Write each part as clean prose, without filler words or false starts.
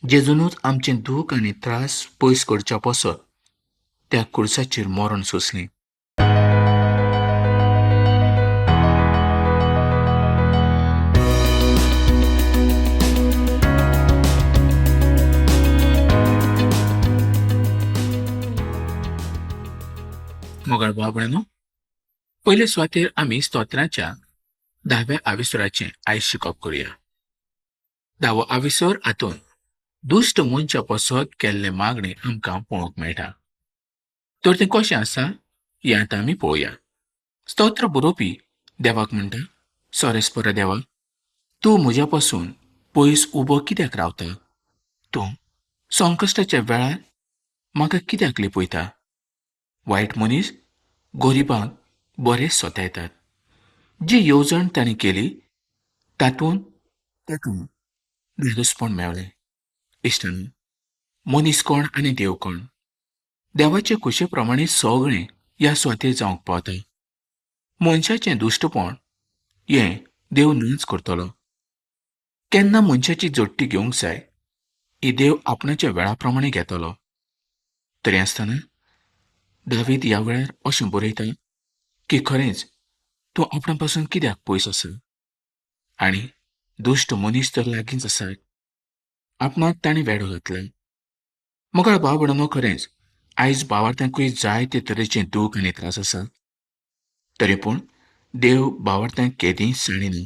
जेजूनच आमचें दूख आनी त्रास पयस करच्या पसत त्या कुर्साचेर मरण सोंसलें. मोगाळ बाबड्यानो, पयले सुवातेर आमी स्तोत्राच्या 10व्या आविसराचें आयज शिकप करुया. 10वो आविसर हातून दुश्ट मनशा पसत केल्ले मागणे आमकां पळोवंक मेळटा. तर तें कशें आसा हें आतां आमी पळोवया. स्तोत्र बरोवपी देवाक म्हणटा, सोरेस्परा देवा, तूं म्हज्या पासून पयस उबो कित्याक रावता? तूं संकश्टाच्या वेळार म्हाका कित्याक लिपयता? वायट मनीस गरिबांक बरें सोतायतात. जी येवजण तांणी केली तातूंत ताका धादोसपण मेळ्ळें. इश्टांनो, मनीस कोण आनी देव कोण? देवाचे कुशे प्रमाणे सगळें ह्या सुवातेर जावंक पावता. मनशाचें दुश्टपण हें देव न्हूच करतलो. केन्ना मनशाची जोडटी घेवंक जाय ही देव आपणाच्या वेळा प्रमाणे घेतलो. तरी आसतना दावीद ह्या वेळार अशें बरयता की खरेंच तूं आपणा पासून कित्याक पयस आसा? आनी दुश्ट मनीस तर लागींच आसात. आपणाक ताणें वेडो घातला. मोगाळ भाव भयणानो, खरेंच आयज भावार्थांकूय जायते तरेचें दूख आनी त्रास आसा. तरी पूण देव भावार्थांक केदींच साणिना.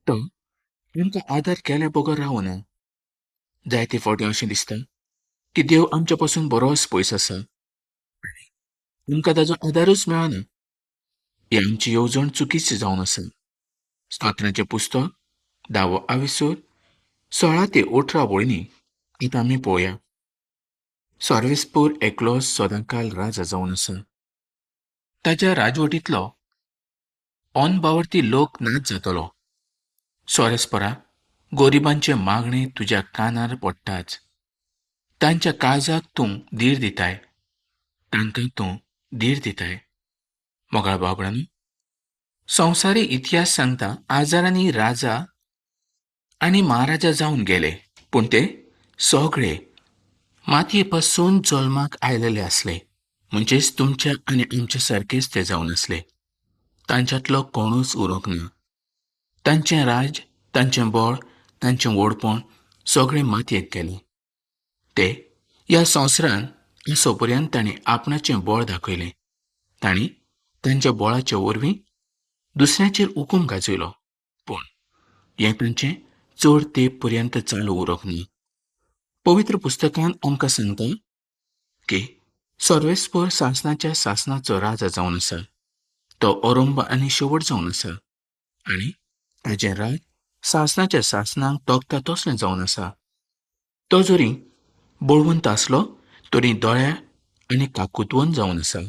तो आमकां आदार केल्या बगर रावना. जायते फावटी अशें दिसता की देव आमच्या पासून बरोच पयस आसा. आमकां ताजो आदारूच मेळना. ही आमची येवजण चुकीची जावन आसा. स्तोत्राचें पुस्तक 10वो आविसर 16 ते 18 वळिंनी आतां आमी पळोवया. सर्वेस्पूर एकलो सदांकाल राजा जावन आसा. ताच्या राजवटींतलो अनबावर्ती लोक नाच जातलो. सोरेस्परा, गरिबांचे मागणे तुज्या कानार पडटाच. तांच्या काळजाक तूं धीर दिताय. तांकां तूं धीर दिताय. मोगाळ बाबड्यानो, संवसारी इतिहास सांगता आजारांनी राजा आनी महाराजा जावन गेले, पूण ते सगळे मातये पासून जल्माक आयलेले आसले. म्हणजेच तुमच्या आनी आमच्या सारकेच ते जावन आसले. तांच्यांतलो कोणूच उरूंक ना. तांचें राज, तांचें बळ, तांचें व्हडपण सगळें मातयेक गेलें. ते ह्या संवसारांत आसो पर्यंत तांणी आपणाचें बळ दाखयलें. तांणी तांच्या बळाच्या वरवीं दुसऱ्यांचेर हुकूम गाजयलो, पूण हें तांचें चड तेंप पर्यंत चालू उरूंक ना. पवित्र पुस्तकांत आमकां सांगता की सर्वेस्पर सासनाच्या सासनाचो राजा जावन आसा. तो अरंभ आनी शेवट जावन आसा. आनी ताजें राज सासनाच्या सासनाक तोखता तसलें जावन आसा. तो जरी बळवंत आसलो तरी दोळ्या आनी काकुतवंत जावन आसा.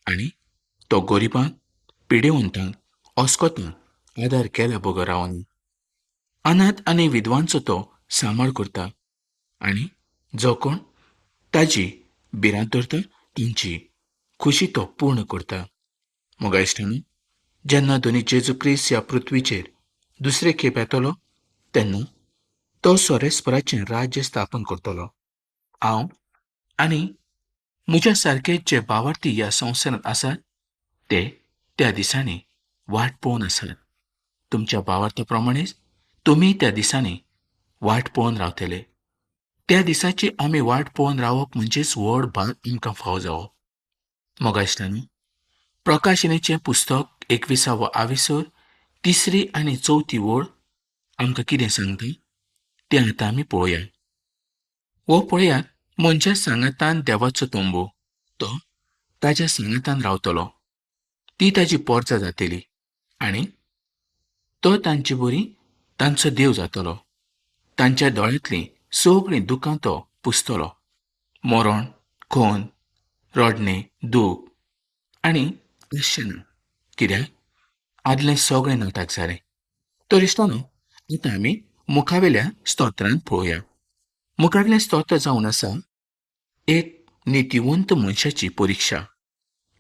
आनी तो गरिबांक, पिडेवंतांक, अस्कोतांक आदार केल्या बगर रावना. अनाथ आनी विधवांचो तो सांबाळ करता. आनी जो कोण ताजी भिरांत धरता तांची खुशी तो पूर्ण करता. मोगा इश्टांनो, जेन्ना दोनी जेजू क्रिस्त ह्या पृथ्वीचेर दुसरे खेप येतलो तेन्ना तो सोरेस्पराचें राज्य स्थापन करतलो. हांव आनी म्हज्या सारके जे भावार्थी ह्या संवसारांत आसात ते त्या दिसांनी वाट पळोवन आसात. तुमच्या भावार्था प्रमाणेच तुमी त्या दिसांनी वाट पळोवन रावतले. त्या दिसाची आमी वाट पळोवन रावप म्हणजेच व्हड भाग आमकां फावो जावप. मोगा इश्टांनो, प्रकाशनेचें पुस्तक 21वो आविसर 3री आनी 4थी वळ आमकां कितें सांगता तें आतां आमी पळोवया. हो पळयात, मनशा सांगातान देवाचो तोंबू. तो ताच्या सांगातान रावतलो. ती ताची पोरचां जातली आनी तो तांची बरी तांचो देव जातलो. तांच्या दोळ्यांतलीं सगळीं दुखां तो पुसतलो. मरण, खोन, रडणें, दूख आनी आश्चर्य ना, कित्याक आदलें सगळें नाटक जालें. तर इश्टांनो, आतां आमी मुखावेल्या स्तोत्रांत पळोवया. मुखावेलें स्तोत्र जावन आसा एक नितीवंत मनशाची परिक्षा.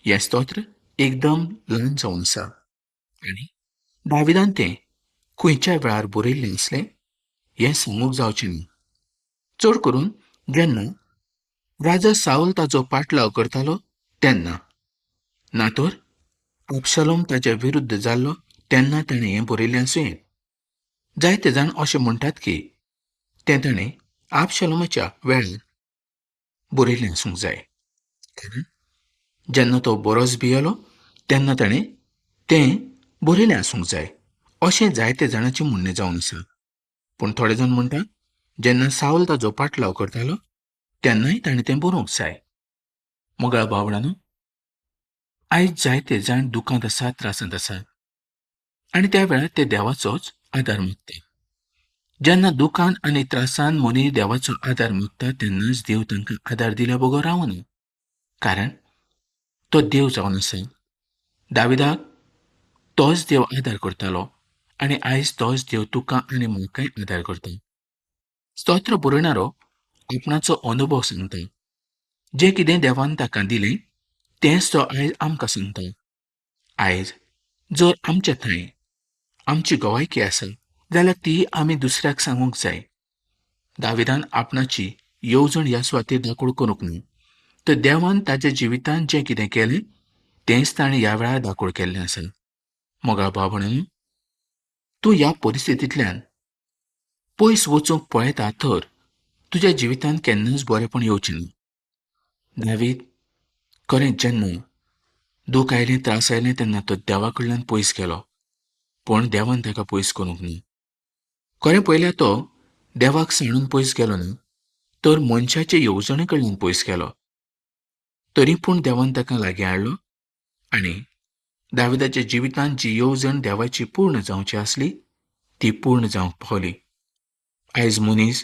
हें स्तोत्र एकदम ल्हान जावन आसा आनी दाविदान तें खंयच्या वेळार बरयल्लें आसलें हें सांगूंक जावचें ना. चड करून जेन्ना राजा साऊल ताचो पाटलाव करतालो तेन्ना, ना तर अबशालोम ताचे विरुद्ध जाल्लो तेन्ना ताणें हें बरयलें आसुंये. जायते जाण अशें म्हणटात की तें ताणें आबशालोमाच्या वेळार बरयलें आसूंक जाय. कारण जेन्ना तो बरोच भियेलो तेन्ना ताणें तें बरयलें आसूंक जाय अशें जायते जाणांचें म्हणणें जावन आसा. पूण थोडे जाण म्हणटा जेन्ना साऊल ताचो पाटलाव करतालो तेन्नाय ताणें तें बरोवंक जाय. मोगाळ भावडांनो, आयज जायते जाण दुखांत आसात, त्रासांत आसात आनी त्या वेळार ते देवाचोच आदार मागतात. जेन्ना दुखान आनी त्रासान मनीस देवाचो आदार मागता तेन्नाच देव तांकां आदार दिल्या बगो रावना. कारण तो देव जावन आसा. दाविदाक तोच देव आदार करतालो आनी आयज तोच देव तुका आनी म्हाकाय आदार करता. स्तोत्र बरयणारो आपणाचो अनुभव सांगता. जें कितें देवान ताका दिलें तेंच तो आयज आमकां सांगता. आयज जर आमचे थंय आमची गवायकी आसा जाल्यार ती आमी दुसऱ्याक सांगूंक जाय. दाविदान आपणाची येवजण ह्या सुवातेर दाखोड करूंक ना, तर देवान ताच्या जिवितांत जें कितें केलें तेंच ताणें ह्या वेळार दाखोड केल्लें आसा. मोगाळ भाव भयणींनो, तूं ह्या परिस्थितींतल्यान पयस वचूंक पळयता तर तुज्या जिवितांत केन्नाच बरेंपण येवचें ना. दावीद खरेंच जेन्ना दूख आयलें, त्रास आयलें तेन्ना तो देवा कडल्यान पयस गेलो, पूण देवान ताका पयस करूंक ना. खरें पळयल्यार तो देवाक सांडून पयस गेलो ना, तर मनशाचे येवजणे कडल्यान पयस गेलो. तरी पूण देवान ताका लागीं हाडलो आनी दाविदाच्या जिवितांत जी येवजण देवाची पूर्ण जावची आसली ती पूर्ण जावंक पावली. आयज मनीस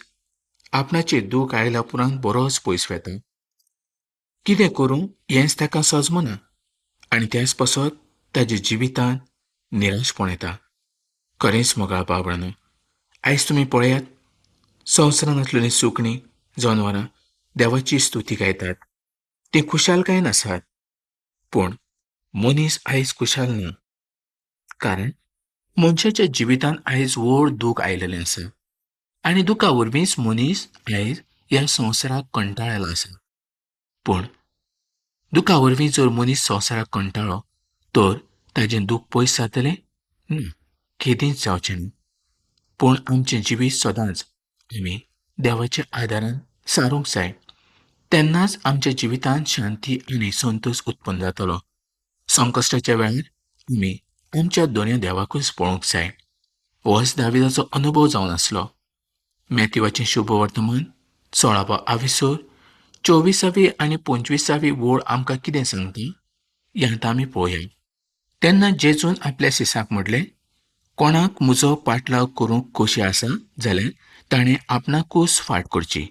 आपणाचेर दूख आयल्या उपरांत बरोच पयस वेता. कितें करूं हेंच ताका सजमना आनी त्याच पासत ताच्या जिवितांत निराशपण येता. खरेंच मोगाळ भावडांनो, आयज तुमी पळयात संवसारांत आसलेलीं सुकणीं, जनावरां देवाची स्तुती गायतात. तीं खुशालकायेन आसात. पूण मनीस आयज खुशाल ना. कारण मनशाच्या जिवितांत आयज व्हड दूख आयिल्लें आसा आनी दुखा वरवींच मनीस आयज ह्या संवसाराक कंटाळिल्लो आसा. पूण दुखा वरवीं जर मनीस संवसाराक कंटाळ्ळो तर ताचें दूख पयस जातलें? ना, केदींच जावचें ना. पूण आमचें जिवीत सदांच आमी देवाच्या आदारान सारूंक जाय. तेन्नाच आमच्या जिवितांत शांती आनी संतोश उत्पन्न जातलो. संकश्टाच्या वेळार आमी आमच्या दोनूय देवाकूच पळोवंक जाय. होच दाविदाचो अनुभव जावन आसलो. मॅथ्यूवाचें शुभ वर्तमान 16 24 आनी 25 ओळ आमकां कितें सांगता हें आतां आमी पळोवया. तेन्ना जेजून आपल्या शिसाक म्हणलें, कोणाक म्हजो पाटलाव करूंक खोशी आसा जाल्यार ताणें आपणाकूच फाट करची,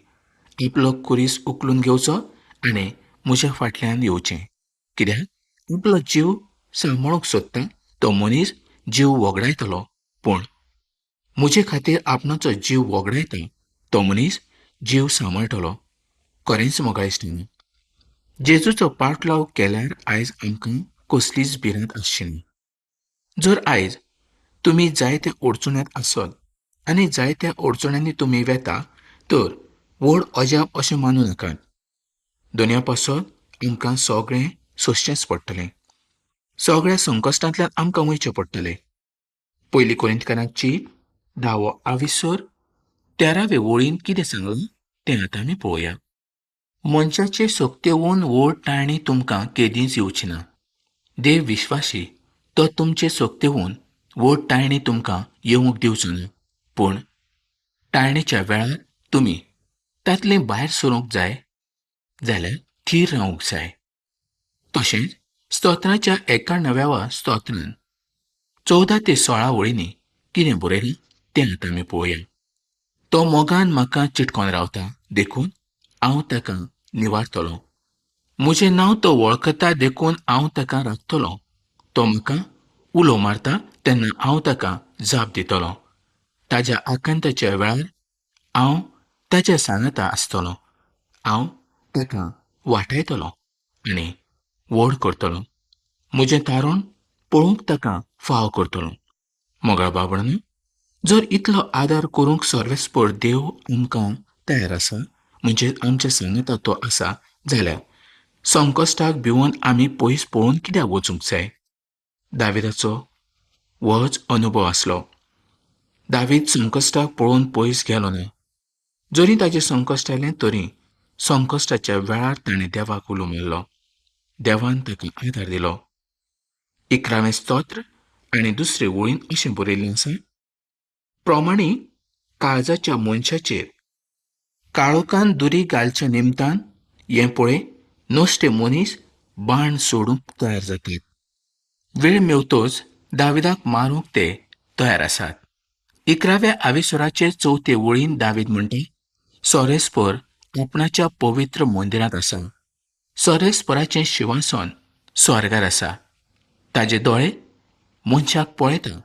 आपलो कुरीस उखलून घेवचो आनी म्हज्या फाटल्यान येवचें. कित्याक आपलो जीव सांबाळूंक सोदता तो मनीस जीव वगडायतलो, पूण म्हजे खातीर आपणाचो जीव वगडायता तो मनीस जीव सांबाळटलो. खरेंच मोगाळ इश्टांनो, जेजूचो पाटलाव केल्यार आयज आमकां कसलीच भिरांत आसची ना. जर आयज तुमी जायत्या अडचण्यांत आसत आनी जायत्या अडचण्यांनी तुमी वेता तर व्हड अजाप अशें मानूं नाकात. दुनिया पासत आमकां सगळें सोंसचेंच पडटलें. सगळ्या संकश्टांतल्यान आमकां वयचें पडटलें. 1 कोरिंथकारांची 10:13 वळीन कितें सांगलां तें आतां आमी पळोवया. मनशाचे सोबतेवून व्हड टाळणी तुमकां केदींच येवची ना. देव विश्वासी तो तुमचे सोबतेवून व्हड टाळणी तुमकां येवंक दिवचो ना. पूण टाळणेच्या वेळार तुमी तांतले भायर सरूंक जाय जाल्यार थीर रावूंक जाय. तशेंच स्तोत्राच्या 91व्या स्तोत्रांत 14 ते 16 वळींनी कितें बरयलें तें आतां आमी पळोवया. तो मोगान म्हाका चिटकोन रावता देखून हांव ताका निवारतलों. म्हजें नांव तो वळखता देखून हांव ताका राखतलों. तो म्हाका उलो मारता तेन्ना हांव ताका जाप दितलों. ताज्या आकांताच्या वेळार हांव ताच्या सांगाता आसतलों. हांव ताका वाटायतलों आनी व्हड करतलों. म्हजें तारण पळोवंक ताका फाव करतलों. मोगाळ बाबडांनो, जर इतलो आदार करूंक सर्वेस्पर देव आमकां तयार आसा, म्हणजे आमच्या सांगाता तो आसा जाल्यार संकश्टाक भिवून आमी पयस पळोवन कित्याक वचूंक जाय? दाविदाचो होच अनुभव आसलो. दावीद संकश्टाक पळोवन पयस गेलो ना. जरी ताचें संकश्ट आयलें तरी संकश्टाच्या वेळार ताणें देवाक उलो मारलो. देवान ताका आदार दिलो. 11वें स्तोत्र आनी 2रे ओळीन अशें बरयल्लें आसा, प्रमाणीक काळजाच्या मनशाचेर काळोखान दुरी घालच्या निमतान हें पळय, नश्टे मनीस बाण सोडूंक तयार जातात. वेळ मेवतोच दाविदाक मारूंक ते तयार आसात. 11व्या आविसराचे 4थे ओळीन दावीद म्हणटा, सोरेस्पर आपणाच्या पवित्र मंदिरांत आसा. सोरेस्पराचें शिवासन स्वर्गार आसा. ताजे दोळे मनशाक पळयता.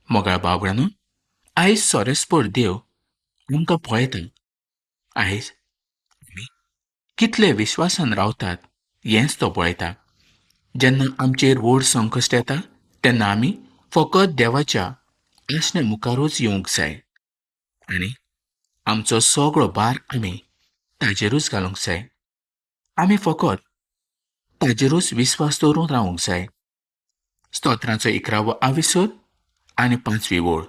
मोगाळ बाबड्यानो, आयज सोरेस्पर देव आमकां पळयता. आयज आमी कितले विश्वासान रावतात हेंच तो पळयता. जेन्ना आमचेर व्हड संकश्ट येता तेन्ना आमी फकत देवाच्या आसण्या मुखारूच येवंक जाय आनी आमचो सगळो भार आमी ताजेरूच घालूंक जाय. आमी फकत ताजेरूच विस्वास दवरून रावंक जाय. स्तोत्रांचो 11वो आविसर आनी 5वी ओळ.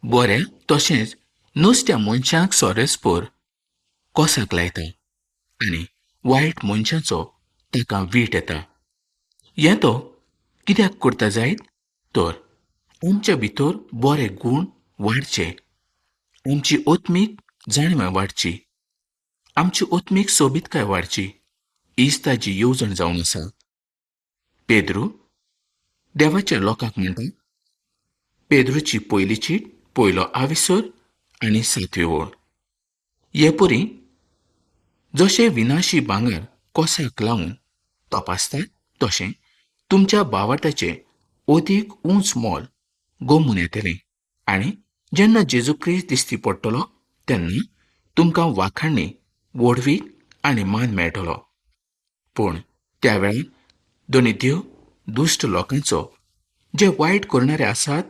बरें तशेंच नुस्त्या मनशाक सोरेस्पर कोसाक लायता आनी वायट मनशाचो ताका वीट येता. हें तो कित्याक करता जायत तर आमच्या भितर बरे गूण वाडचे, आमची ओत्मीक जाणीव वाडची, आमची ओत्मीक सोबीतकाय वाडची, इस्ताची येवजण जावन आसा. पेद्रू देवाच्या लोकांक म्हणटा, पेद्रूची पयली चीट 1 आविसर आनी 7वी ओळ. हे परी जशे विनाशी भांगर कोसाक लावन तपासतात तशें तुमच्या भावार्थाचें अदीक उंच मोल गमून येतलें आनी जेन्ना जेजू क्रिस्त दिश्टी पडटलो तेन्ना तुमकां वाखाणणी, व्हडवीक आनी मान मेळटलो. पूण त्या वेळार दोनी देव दुश्ट लोकांचो, जे वायट करणारे आसात,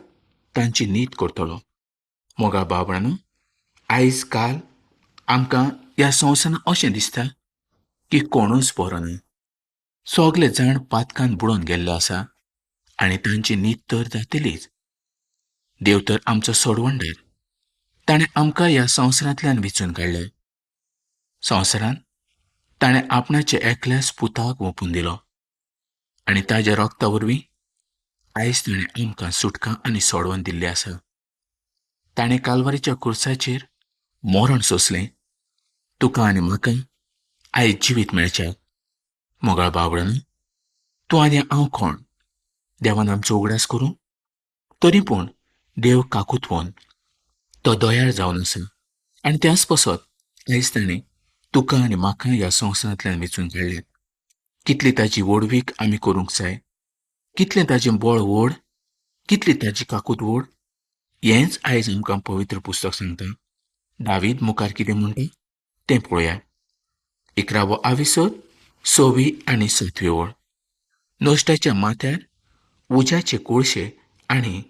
तांची नीत करतलो. मोगाळ बाबड्यानो, आयज काल आमकां ह्या संवसारांत अशें दिसता की कोणूच बरो ना. सगळे जाण पातकान बुडोवन गेल्ले आसा आनी तांची न्हीद तर जातलीच. देव तर आमचो सोडवणदार. ताणें आमकां ह्या संवसारांतल्यान वेंचून काडले. संवसारांत ताणें आपणाचे एकल्याच पुताक ओपून दिलो आनी ताच्या रक्ता वरवीं आयज ताणें आमकां सुटका आनी सोडवण दिल्ली आसा. ताणें कालवारीच्या कुर्साचेर मरण सोंसलें तुका आनी म्हाका आयज जिवीत मेळचें. मोगाळ बाबड्यानो, तूं आनी हांव कोण? देवान आमचो उगडास करूं? तरी पूण देव काकुतवोन तो दयाळ जावन आसा आनी त्याच पासत आयज ताणें तुका आनी म्हाका ह्या संवसारांतल्यान वेंचून काडल्यात. कितली ताची व्हडवीक आमी करूंक जाय, कितलें ताचें बळ व्हड, कितली ताची काकूत व्हड, हेंच आयज आमकां पवित्र पुस्तक सांगता. दावीद मुखार कितें म्हणटा तें पळोवया. 11वो आविसर 6वी आनी 7वी ओळ. नश्टाच्या माथ्यार उज्याचे कोळशे आनी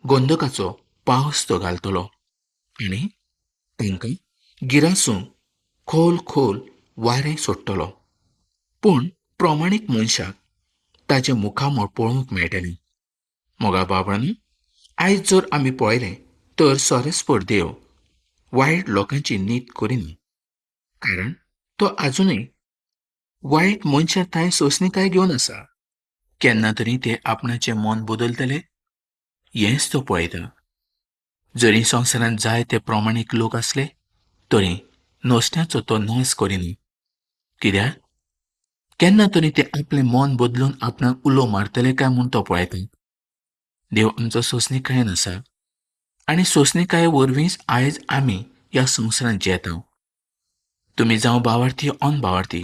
गोंदकाचो पावस तो घालतलो आनी तांकां गिरासून खोल खोल वारें सोडटलो. पूण प्रमाणीक मनशाक ताचे मुखामोळ पळोवंक मेळटलें. मोगाळ बाबड्यानो, आयज जर आमी पळयलें तर सोरेस्पर देव वायट लोकांची नीत करिना, कारण तो आजुनूय वायट मनशां थंय सोंसणीकाय घेवन आसा. केन्ना तरी ते आपणाचें मन बदलतले हेंच तो पळयता. जरी संवसारांत जायते प्रमाणीक लोक आसले तरी नश्ट्याचो तो नाश करिना. कित्याक केन्ना तरी ते आपलें मन बदलून आपणाक उलो मारतले काय म्हूण तो पळयता. देव आमचो सोंसणीकायेन आसा आनी सोंसणीकाये वरवींच आयज आमी ह्या संवसारांत जियेता. तुमी जावं भावार्थी अनभावार्थी,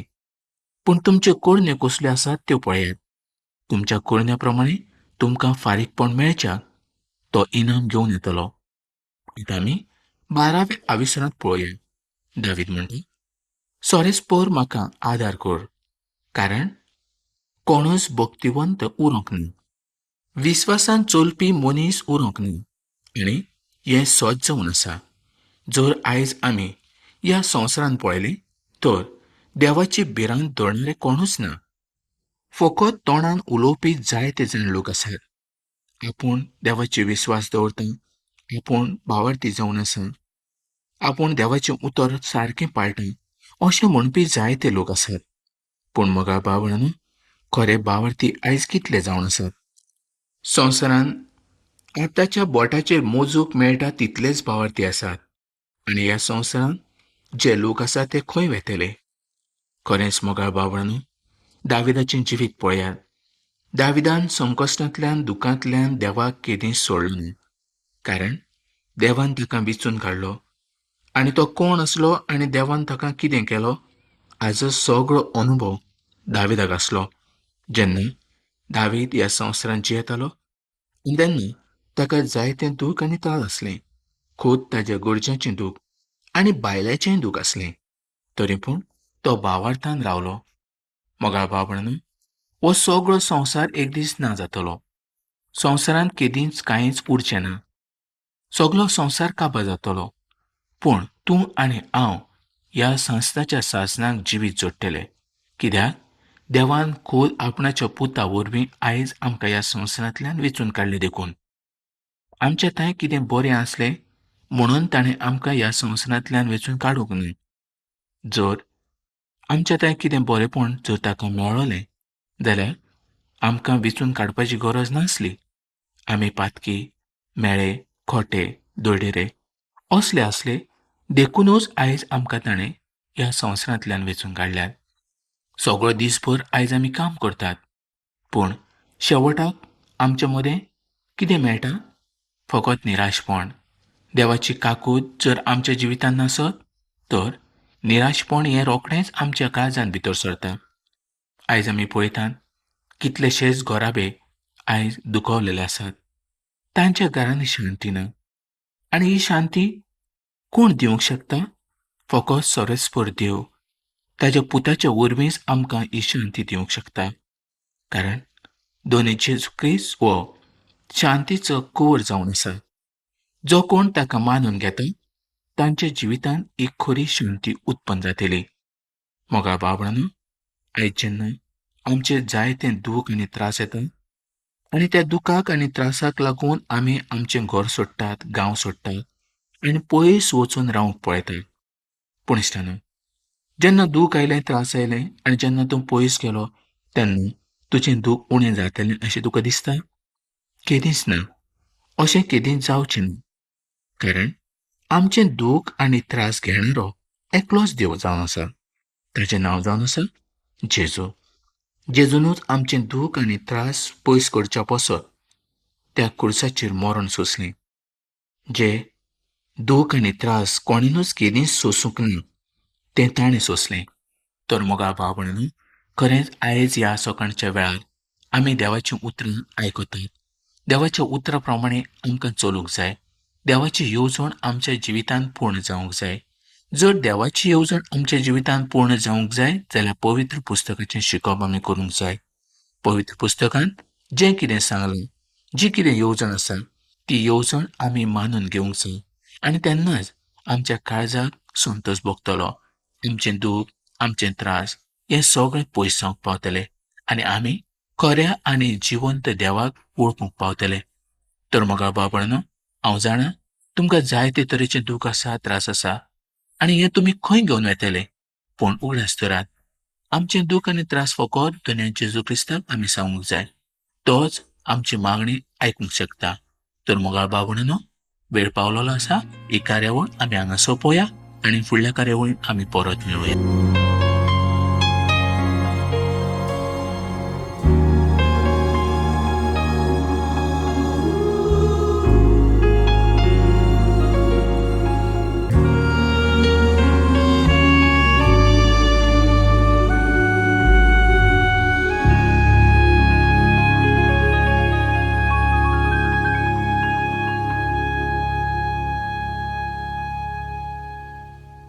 पूण तुमच्यो कोडण्यो कसल्यो आसात त्यो पळयात. तुमच्या कोडण्या प्रमाणे तुमकां फारीकपण मेळच्याक तो इनाम घेवन येतलो. आतां आमी 12व्या आविसरांत पळोवया. दावीद म्हणटा, सोरेस्पर म्हाका आदार कर, कारण कोणूच भक्तिवंत उरोंक ना. विस्वासान चलपी मनीस उरोंक ना आनी हें सोज जावन आसा. जर आयज आमी ह्या संवसारान पळयलें तर देवाची भिरांत धरणारे कोणूच ना. फकत तोंडान उलोवपी जायते जाण लोक आसात. आपूण देवाचे विस्वास दवरता, आपूण भावार्थी जावन आसा, आपूण देवाचें उतर सारकें पाळटा अशें म्हणपी जायते लोक आसात. पूण मगा भावणानो, खरे भावार्थी आयज कितले जावन आसात? संवसारान आतांच्या बोटाचेर मोजूंक मेळटा तितलेच भावार्थी आसात. आनी ह्या संवसारान जे लोक आसात ते खंय वेतले? खरेंच मोगाळ भावणानो, दाविदाचें जिवीत पळयात. दाविदान संकश्टांतल्यान दुखांतल्यान देवाक केदींच सोडलो ना. कारण देवान ताका विचून काडलो. आनी तो कोण आसलो आनी देवान ताका कितें केलो हाचो सगळो अनुभव दाविदाक आसलो. जेन्ना दावीद ह्या संवसारांत जियेतालो तेन्ना ताका जायतें दूख आनी त्रास आसलें. खूद ताच्या गरजेचें दूख आनी भायल्याचेंय दूख आसलें. तरी पूण तो भावार्थान रावलो. मोगाळ भावणानो, हो सगळो संवसार एक दीस ना जातलो. संवसारांत केदींच कांयच उरचें ना. सगळो संवसार काबार जातलो. पूण तूं आनी हांव ह्या संवसाराच्या सासणाक जिवीत जोडटले. कित्याक देवान खोल आपणाच्या पुता वरवीं आयज आमकां ह्या संवसारांतल्यान वेंचून काडले देखून. आमचें थंय कितें बरें आसलें म्हणून ताणें आमकां ह्या संवसारांतल्यान वेंचून काडूंक न्हय. जर आमचें थंय कितें बरेंपण जर ताका मेळ्ळलें जाल्यार आमकां वेंचून काडपाची गरज नासली. आमी पातकी, मेळे, खोटे, दोडेरे असले आसले देखूनच आयज आमकां ताणें ह्या संवसारांतल्यान वेंचून काडल्यात. सगळो दिसभर आयज आमी काम करतात. पूण शेवटाक आमचे मदें कितें मेळटा? फकत निराशपण. देवाची काकूट जर आमच्या जिवितांत नासत तर निराशपण हें रोखडेंच आमच्या काळजांत भितर सरता. आयज आमी पळयतात कितलेशेच घोराबे आयज दुखवलेले आसात. तांच्या घरांनी शांती ना. आनी ही शांती कोण दिवंक शकता? फकत सर्वेस्पर देव ताच्या पुताच्या वरवींच आमकां ही शांती दिवंक शकता. कारण दोनी जेजू ख्रिस्त हो शांतीचो कोर जावन आसा. जो कोण ताका मानून घेता तांच्या जिवितांत एक खरी शांती उत्पन्न जातली. मोगा भावणानो, आयज जेन्ना आमचे जायते दूख आनी त्रास येता आनी त्या दुखाक आनी त्रासाक लागून आमी आमचें घर सोडटात, गांव सोडटात आनी पयस वचून रावंक पळयतात. पूण इश्टानो, जेन्ना दूख आयलें, त्रास आयले आनी जेन्ना तूं पयस गेलो तेन्ना तुजें दूख उणें जातलें अशें तुका दिसता? केदींच ना. अशें केदींच जावचें ना. कारण आमचें दूख आनी त्रास घेणारो एकलोच देव जावन आसा. ताचें नांव जावन आसा जेजू. जेजूनच आमचें दूख आनी त्रास पयस करच्या पसत त्या खुर्साचेर मरण सोंसलें. जे दूख आनी त्रास कोणीनच केदींच सोंसूंक ना तें ताणें सोंसलें. तर मोगा भाव भयणीनो, खरेंच आयज ह्या सकाळच्या वेळार आमी देवाचीं उतरां आयकतात. देवाच्या उतरां प्रमाणें आमकां चलूंक जाय. देवाची येवजण आमच्या जिवितांत पूर्ण जावंक जाय. जर देवाची येवजण आमच्या जिवितांत पूर्ण जावंक जाय जाल्यार पवित्र पुस्तकाचें शिकप आमी करूंक जाय. पवित्र पुस्तकांत जें कितें सांगलां, जी कितें येवजण आसा ती येवजण आमी मानून घेवंक जाय. आनी तेन्नाच आमच्या काळजाक संतोश भोगतलो. आमचें दूख, आमचें त्रास हें सगळें पयस जावंक पावतलें आनी आमी खऱ्या आनी जिवंत देवाक वळखूंक पावतले. तर मोगा भाव भयणीनो, हांव जाणा तुमकां जायते तरेचें दूख आसा, त्रास आसा आनी हें तुमी खंय घेवन वेतले. पूण उगडास धरात. आमचें दूख आनी त्रास फकत दुनिया जेजू क्रिस्ताक आमी सांगूंक जाय. तोच आमची मागणी आयकूंक शकता. तर मोगाळ भाव भयणीनो, वेळ पावलेलो आसा. ही कार्यावळ आमी हांगा सोंपोवया आनी फुडल्या कार्यावळीन आमी परत मेळुया.